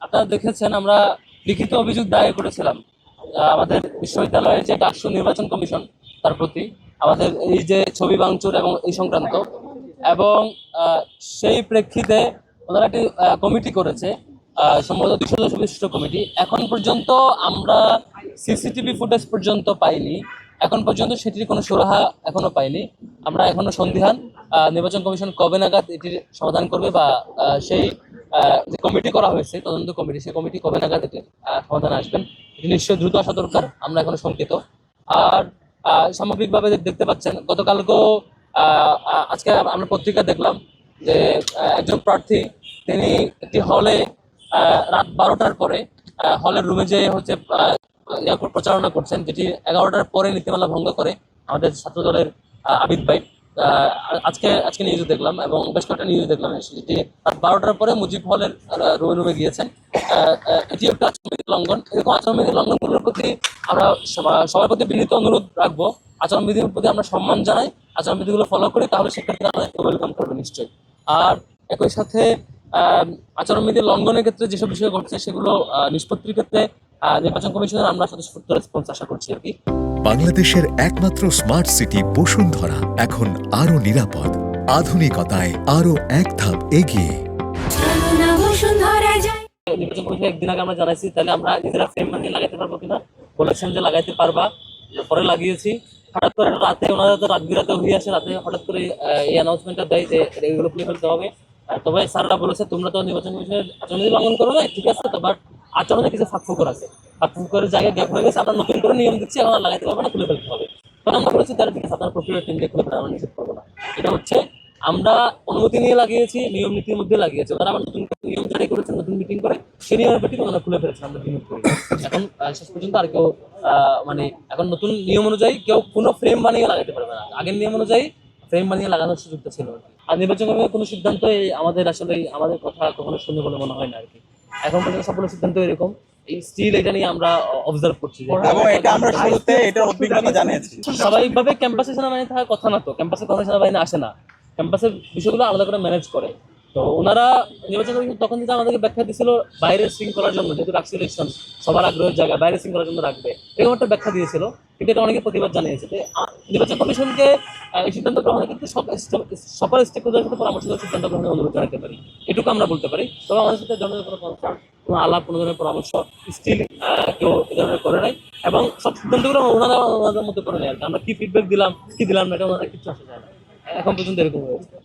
আপনারা দেখেছেন আমরা লিখিত অভিযোগ দায়ের করেছিলাম আমাদের বিশ্ববিদ্যালয়ের যে ডাকসু নির্বাচন কমিশন তার প্রতি, আমাদের এই যে ছবি ভাঙচুর এবং এই সংক্রান্ত। এবং আহ, সেই প্রেক্ষিতে ওনারা একটি কমিটি করেছে, সম্ভবত 200 সদস্য বিশিষ্ট কমিটি। এখন পর্যন্ত আমরা সিসিটিভি ফুটেজ পর্যন্ত পাইনি, এখন পর্যন্ত সেটির কোনো সুরাহা এখনো পাইনি। আমরা এখনো সন্দিহান নির্বাচন কমিশন কবে নাগাদ এটির সমাধান করবে, বা সেই যে কমিটি করা হয়েছে তদন্ত কমিটি, সেই কমিটি কবে নাগাদ এটির সমাধান আসবেন, এটি নিশ্চয়ই দ্রুত আসা দরকার। আমরা এখনো শঙ্কিত। আর সামগ্রিকভাবে দেখতে পাচ্ছেন গতকালকেও আজকে আমরা পত্রিকা দেখলাম যে একজন প্রার্থী তিনি একটি হলে রাত 12টার পরে হলের রুমে যে হচ্ছে প্রচারণা করছেন, যেটি 11টার পরে নীতিমালা ভঙ্গ করে আমাদের ছাত্র দলের আবিদ ভাই। আজকে আজকে নিউজ দেখলাম এবং বেশ কয়েকটা নিউজ দেখলাম যেটি রাত 12টার পরে মুজিব হলের রুমে রুমে গিয়েছেন। এটি একটা আচরণবিধি লঙ্ঘন। এরকম আচরণবিধি লঙ্ঘনগুলোর প্রতি আমরা সবার প্রতি বিনীত অনুরোধ রাখবো। আচরণবিধির প্রতি আমরা সম্মান জানাই, আচরণবিধিগুলো ফলো করি, তাহলে শিক্ষার্থীরা আমাদেরকে ওয়েলকাম করবে নিশ্চয়ই। আর একই সাথে আচরণবিধি লঙ্ঘনের ক্ষেত্রে যেসব বিষয় ঘটছে সেগুলো নিষ্পত্তির ক্ষেত্রে নির্বাচন কমিশনের আমরা স্বতঃস্ফূর্ত রেসপন্স আশা করছি আর কি। বাংলাদেশের একমাত্র স্মার্ট সিটি বসুন্ধরা এখন আরো নিরাপদ, আধুনিকতায় আরো এক ধাপ এগিয়ে। নির্বাচন কমিশন একদিন আগে আমরা জানাইছি, তাহলে আমরা নিজেরা ফ্রেম বানিয়ে লাগাইতে পারবো কিনা, বলেছেন যে লাগাইতে পারবা, পরে লাগিয়েছি। হঠাৎ করে রাতে ওনারা তো রাত বিরাতে হয়ে আসে, রাতে হঠাৎ করে এই অ্যানাউন্সমেন্টটা দেয় যে এগুলো খুলে ফেলতে হবে। তবে স্যাররা বলেছে তোমরা তো নির্বাচন কমিশনের আচরণবিধি লঙ্ঘন করো না, ঠিক আছে, তো বাট আচরণে কিছু ফাঁকফুকর আছে, ফাঁকফুকরের জায়গায় গ্যাপ হয়ে গেছে, আমরা নতুন করে নিয়ম দিচ্ছি, এখন আর লাগাইতে পারবো না, খুলে ফেলতে হবে। তখন আমরা বলেছি তারা ঠিক আছে, আপনার প্রক্রিয়া টিম দিয়ে খুলে ফেলে আমরা নিষেধ করবো না। এটা হচ্ছে আমরা অনুমতি নিয়ে লাগিয়েছি, নিয়ম নীতির মধ্যে লাগিয়েছি। ওনারা আবার নতুন নিয়ম জারি করেছেন, নতুন মিটিং করে সেই নিয়মের ভিত্তিতে ওনারা খুলে ফেলেছেন, আমরা বিনোদ করি। এখন শেষ পর্যন্ত আর কেউ মানে এখন নতুন নিয়ম অনুযায়ী কেউ কোনো ফ্রেম বানিয়ে লাগাতে পারবে না, আগের নিয়ম অনুযায়ী ফ্রেম বানিয়ে লাগানোর সুযোগটা ছিল। আর নির্বাচন কমিশনের কোনো সিদ্ধান্ত আমাদের আসলে আমাদের কথা কখনো শুনে বলে মনে হয় না আর কি। এখন পর্যন্ত সবগুলো সিদ্ধান্ত এরকম, এই স্টিল এটা নিয়ে আমরা অবজার্ভ করছি এবং এটা আমরা শুরুতে এটার অভিজ্ঞতা জানিয়েছি। স্বাভাবিকভাবে ক্যাম্পাসে সেনাবাহিনী থাকার কথা না, তো ক্যাম্পাসে কোনো সেনাবাহিনী আসে না, ক্যাম্পাসের বিষয়গুলো আলাদা করে ম্যানেজ করে। তো ওনারা নির্বাচন কমিশন তখন যেটা আমাদেরকে ব্যাখ্যা দিয়েছিল বাইরের শৃঙ্খলার জন্য, যেহেতু রাখছে ইলেকশন সবার আগ্রহের জায়গায় বাইরের শৃঙ্খলার জন্য রাখবে, এরকম একটা ব্যাখ্যা দিয়েছিল। কিন্তু এটা অনেকে প্রতিবাদ জানিয়েছে যে নির্বাচন কমিশনকে এই সিদ্ধান্ত গ্রহণের ক্ষেত্রে সকল স্টেক হোল্ডারের সাথে পরামর্শ করে সিদ্ধান্ত গ্রহণের অনুরোধ জানাতে পারি, এটুকু আমরা বলতে পারি। তবে আমাদের সাথে ধরনের কোনো কোনো আলাপ, কোনো ধরনের পরামর্শ স্টিল কেউ এ ধরনের করে নাই, এবং সব সিদ্ধান্তগুলো ওনারা ওনাদের মধ্যে করে নেয়। আমরা কি ফিডব্যাক দিলাম কি দিলাম না, এটা ওনারা কিছু আসে যায় না, এখন পর্যন্ত এরকম হয়েছে।